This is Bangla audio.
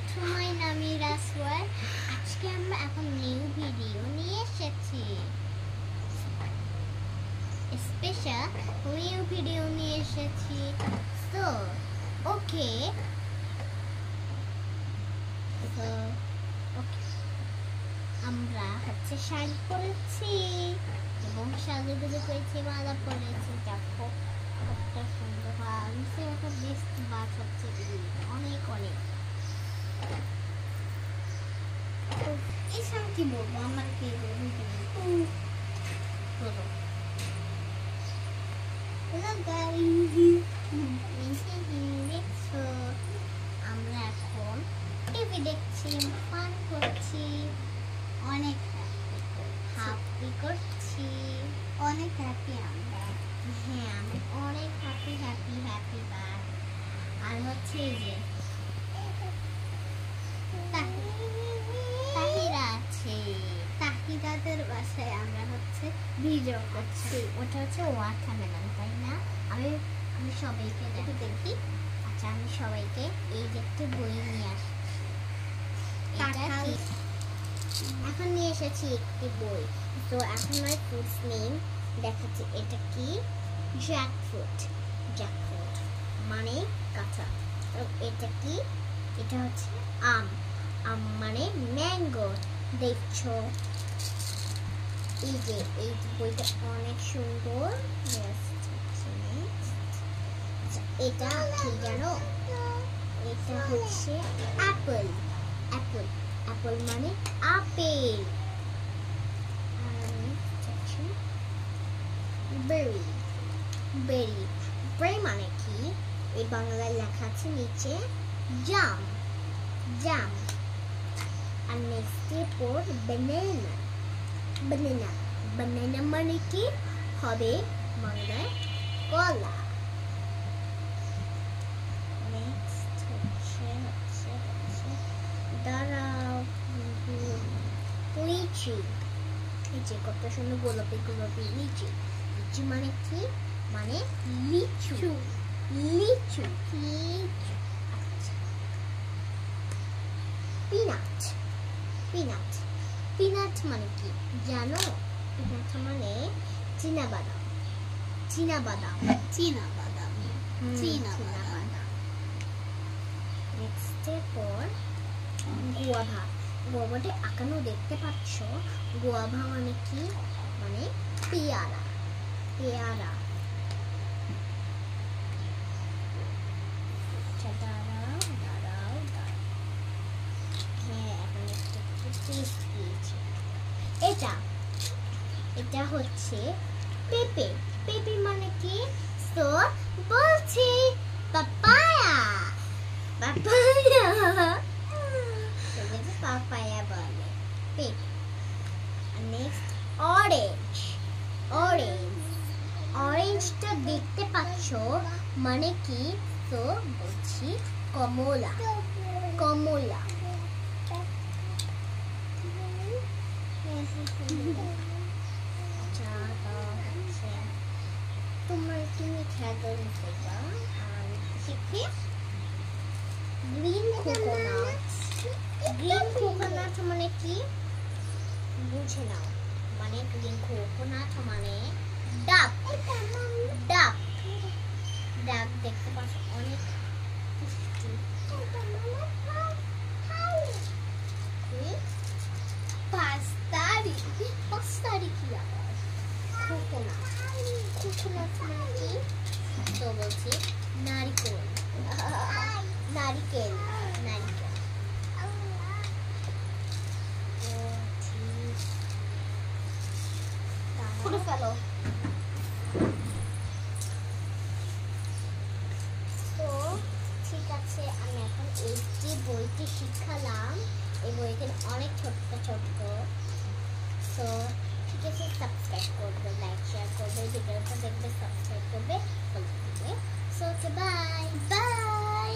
to my Namira's world. আজকে আমরা এখন নিউ ভিডিও নিয়ে এসেছি। স্পেশাল নিউ ভিডিও নিয়ে এসেছি। So, okay. আমরা হচ্ছে শাড়ি পরেছি এবং সাজুগুজু করেছি, মালা পরেছি। দেখো কতটা সুন্দর হয়েছে। এখন বেস্ট বাস হচ্ছে অনেক অনেক। এই সময় কি বলবো, আমার কি বলবো? আমরা এখন টিভি দেখছি, ফান করছি, অনেক হ্যাপি করছি, অনেক হ্যাপি আমরা। হ্যাঁ, আমি অনেক হ্যাপি হ্যাপি হ্যাপি বার। আর হচ্ছে এই যে তাহিরা আছে, তাহিরাদের বাসায় আমরা হচ্ছে ভিডিও করছি। ওটা হচ্ছে ওয়াটারমেলন, তাই না? আমি সবাইকে দেখি। আচ্ছা, আমি সবাইকে এই যে একটা বই নিয়ে আসি। এখন নিয়ে এসেছি একটি বই। তো এখন আমার ফ্রুটস নেম দেখাচ্ছি। এটা কি? জ্যাকফ্রুট। জ্যাকফ্রুট মানে কাঁচা। তো এটা কি? এটা হচ্ছে আম। আম মানে ম্যাঙ্গো। দেখছো এই যে এই বইটা অনেক সুন্দর। এটা কি জানো? এটা হচ্ছে অ্যাপল। অ্যাপল অ্যাপল মানে আপেল। বেরি। বেরি বেরি মানে কি? এই বাংলায় লেখা আছে নিচে জাম। জাম। আর নেক্সট পর ব্যানানা। ব্যানানা। ব্যানানা মানে কি হবে বাংলায়? কলা। নেক্সট হচ্ছে দাঁড়াও, লিচি। লিচি কত সুন্দর গোলাপি গোলাপি লিচি। লিচি মানে কি? মানে লিচু। লিচু। লিচু। আচ্ছা, পিনাট। পিনাট। পিনাট মানে কি জানো? পিনাট মানে চীনাবাদাম। চীনাবাদাম। চীনাবাদাম। চীনাবাদাম। নেক্সট পর গুয়াভা। গুয়াভাটা আঁকানো দেখতে পাচ্ছ। গুয়াভা মানে কি? মানে পেয়ারা। পেয়ারা। আচ্ছা, দাঁড়াও দাঁড়াও দাঁড়াও। হ্যাঁ, এখন একটু টেস্ট দিয়েছি। এটা এটা হচ্ছে পেঁপে। পেঁপে মানে কি? তো বলছি পাপায়া। পাপায়া। পাপায়া বলে পেঁপে। Next orange. অরেঞ্জ। অরেঞ্জটা দেখতে পাচ্ছ মানে কি? তো বলছি কমলা। কমলা। তোমার তুমি খেয়াল দেবা শিখে। Green coconut. গ্রিন কোকোনাট মানে কি বুঝে নাও। মানে গ্রিন কোকোনাট মানে ডাব। ডাব। ডাব দেখতে পাচ্ছ অনেক পুষ্টি। পাস্তারি। পাস্তারি কি আবার? কোকোনাট। কোকোনাট মানে কি? তো বলছি নারকেল। নারকেল। নারকেল। খুলে ফেলো। তো ঠিক আছে, আমি এখন এই যে বইটি শিখালাম, এই বইটি অনেক ছোট্ট ছোট্ট। তো ঠিক আছে, সাবস্ক্রাইব করবে, লাইক শেয়ার করবে, ভিডিওটা দেখবে, সাবস্ক্রাইব করবে, ফলো করবে। So bye bye.